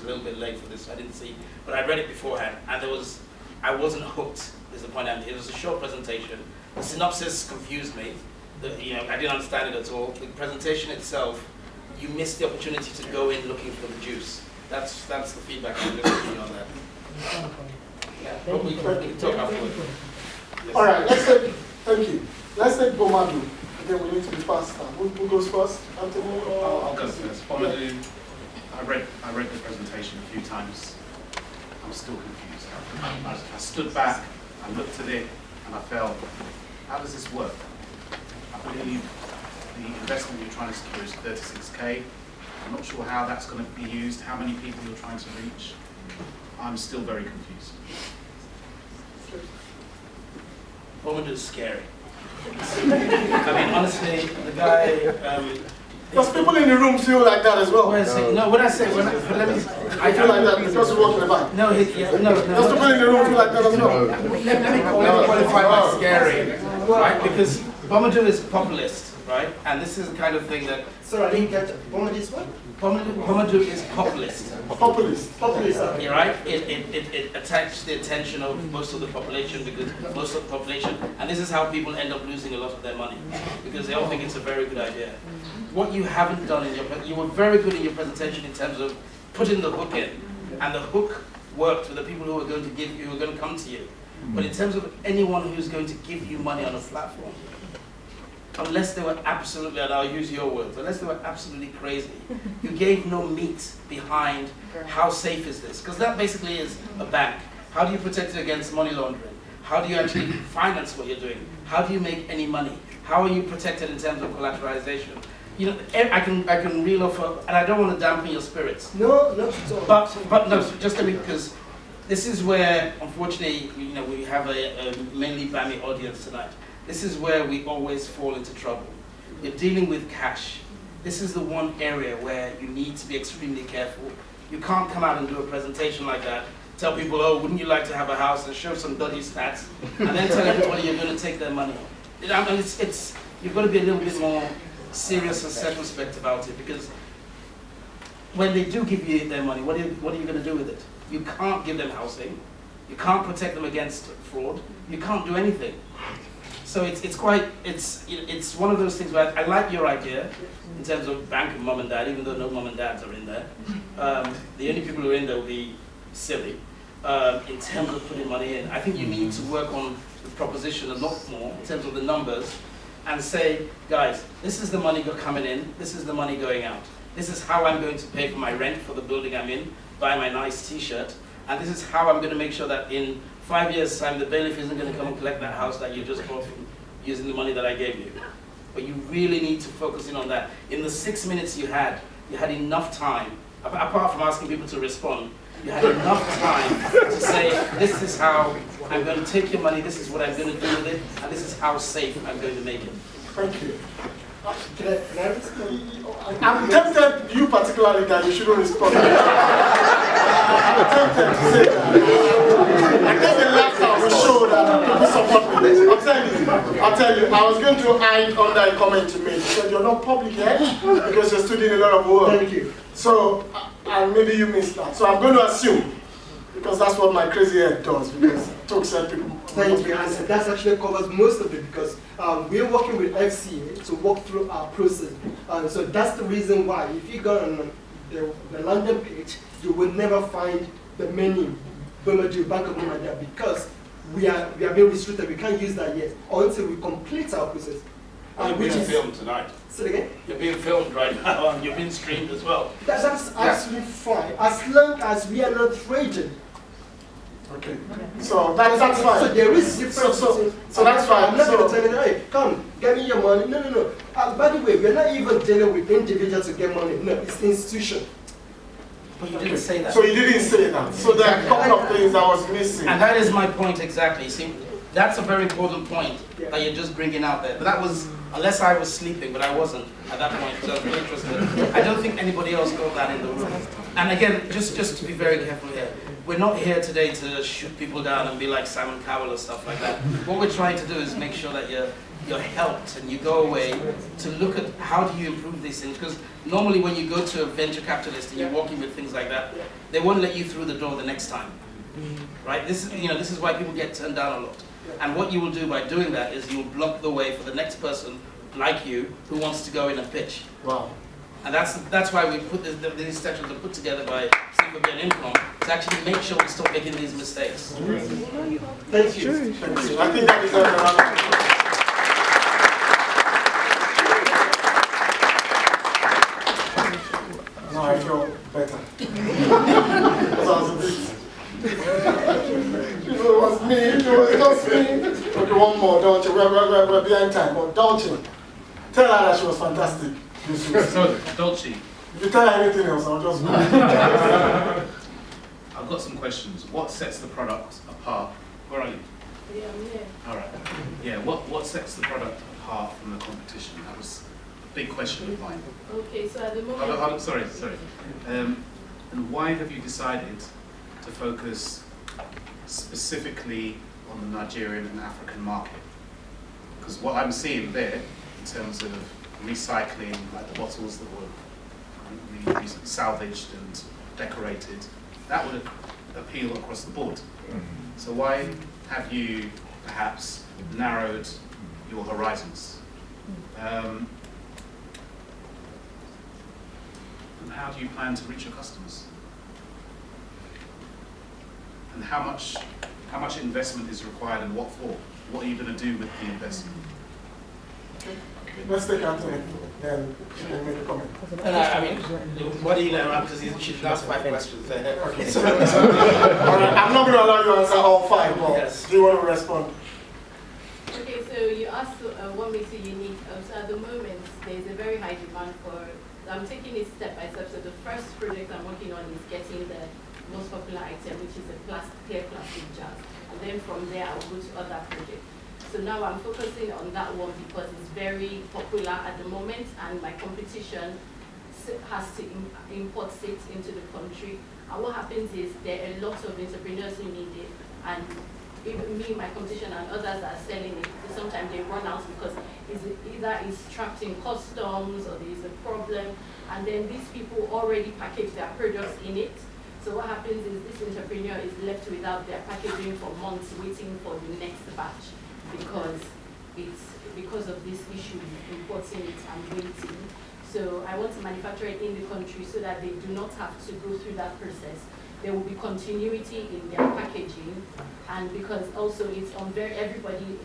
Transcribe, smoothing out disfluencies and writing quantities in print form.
little bit late for this, so I didn't see, but I read it beforehand, and I wasn't hooked, is the point I'm making. It was a short presentation. The synopsis confused me. I didn't understand it at all. The presentation itself, you missed the opportunity to go in looking for the juice. That's the feedback I'm looking for on that. Yeah, but we can talk afterwards. Yes. All right, thank you. Let's take Bomadu. Again, we need to be faster. Who goes first? Anthony or? I'll go first. Bomadu, I read the presentation a few times. I'm still confused. I stood back, I looked at it, and I felt, how does this work? I believe the investment you're trying to secure is 36K. I'm not sure how that's going to be used, how many people you're trying to reach. I'm still very confused. Bomadu is scary. I mean, honestly, the guy. Because people in the room feel like that as well. No, what I say, I feel like that because we're walking about. No, no. Because people in the room feel like that as well. Let me qualify my scary, right? Because Bomadu is populist, right? And this is the kind of thing that. Sorry, I didn't get Bomadu is what? Bomadu is populist. Populist. You're right. It attached the attention of most of the population because most of the population, and this is how people end up losing a lot of their money because they all think it's a very good idea. What you haven't done you were very good in your presentation in terms of putting the hook in, and the hook worked with the people who are going to come to you. But in terms of anyone who's going to give you money on a platform, unless they were absolutely, and I'll use your words, unless they were absolutely crazy, you gave no meat behind how safe is this? Because that basically is a bank. How do you protect it against money laundering? How do you actually finance what you're doing? How do you make any money? How are you protected in terms of collateralization? I can reel off, and I don't want to dampen your spirits. No, not at all. But no, just because this is where, unfortunately, we have a mainly BAMI audience tonight. This is where we always fall into trouble. You're dealing with cash. This is the one area where you need to be extremely careful. You can't come out and do a presentation like that, tell people, oh, wouldn't you like to have a house, and show some dodgy stats, and then tell everybody you're going to take their money. You've got to be a little bit more serious and circumspect about it, because when they do give you their money, what are you going to do with it? You can't give them housing. You can't protect them against fraud. You can't do anything. So it's one of those things where I like your idea in terms of bank and mom and dad, even though no mom and dads are in there. The only people who are in there will be silly in terms of putting money in. I think you need to work on the proposition a lot more in terms of the numbers and say, guys, this is the money coming in, this is the money going out. This is how I'm going to pay for my rent for the building I'm in, buy my nice t-shirt, and this is how I'm going to make sure that in 5 years' time, the bailiff isn't going to come and collect that house that you just bought from using the money that I gave you. But you really need to focus in on that. In the 6 minutes you had enough time, apart from asking people to respond, you had enough time to say, this is how I'm going to take your money, this is what I'm going to do with it, and this is how safe I'm going to make it. Thank you. Can I respond? I'm tempted, you particularly, that you shouldn't respond. I'm tempted to say that. I guess the laughter will show that people support me. I'll tell you, I was going to hide under a comment you made. You said you're not public yet because you're studying a lot of work. Thank you. So, and maybe you missed that. So I'm going to assume, because that's what my crazy head does, because talk said people. Thank you, and that actually covers most of it, because we're working with FCA to walk through our process. So that's the reason why, if you go on the London page, you will never find the menu, Bomadu, Bank of Nigeria, because we are being restricted. We can't use that yet until we complete our process. You're being filmed tonight. Say it again? You're being filmed right now, and you're being streamed as well. That's absolutely fine, as long as we are not trading. Okay. So that's fine. So there is difference. So that's fine. I'm not going to tell you, hey, come, get me your money. No. By the way, we're not even dealing with individuals to get money. No, it's the institution. But you didn't say that. So you didn't say that. So there are a couple of things I was missing. And that is my point exactly. See, that's a very important point that you're just bringing out there. But that was, unless I was sleeping, but I wasn't at that point, so I was really interested. I don't think anybody else got that in the room. And again, just to be very careful here, we're not here today to shoot people down and be like Simon Cowell or stuff like that. What we're trying to do is make sure that you're helped and you go away to look at how do you improve these things. Because normally when you go to a venture capitalist and you're working with things like that, they won't let you through the door the next time. Right? This is why people get turned down a lot. And what you will do by doing that is you'll block the way for the next person like you who wants to go in and pitch. Wow. And that's why we put these sections are put together by ImCom to actually make sure we stop making these mistakes. Thank you. Thank you. I think that is a round of applause. Now I feel better. Because I was a bit. It was me. It was just me. Okay, one more. Don't you? We're behind time. But don't you? Tell her that she was fantastic. So, Dolce, If you tell her anything else, I'll just go. I've got some questions. What sets the product apart? Where are you? Yeah, I'm here. All right. Yeah, what sets the product apart from the competition? That was a big question of mine. Okay, so at the moment... Hold on, sorry. And why have you decided to focus specifically on the Nigerian and African market? Because what I'm seeing there, in terms of recycling, like the bottles that were salvaged and decorated, that would appeal across the board. So why have you perhaps narrowed your horizons? And how do you plan to reach your customers? And how much investment is required and what for? What are you going to do with the investment? Let's take Anthony, then she can make a comment. And I mean, what do you know? Because she's asked 5 questions. Okay. All right, I'm not going to allow you to answer all 5, but Yes. do you want to respond? Okay, so you asked what makes it unique. So at the moment, there's a very high demand for... I'm taking it step by step. So the first project I'm working on is getting the most popular item, which is a clear plastic jars. And then from there, I'll go to other projects. So now I'm focusing on that one because it's very popular at the moment and my competition has to import it into the country. And what happens is there are a lot of entrepreneurs who need it, and even me, my competition, and others are selling it. So sometimes they run out because either it's trapped in customs or there is a problem, and then these people already package their products in it. So what happens is this entrepreneur is left without their packaging for months, waiting for the next batch. Because of this issue, importing it and waiting. So I want to manufacture it in the country so that they do not have to go through that process. There will be continuity in their packaging, and because also it's on everybody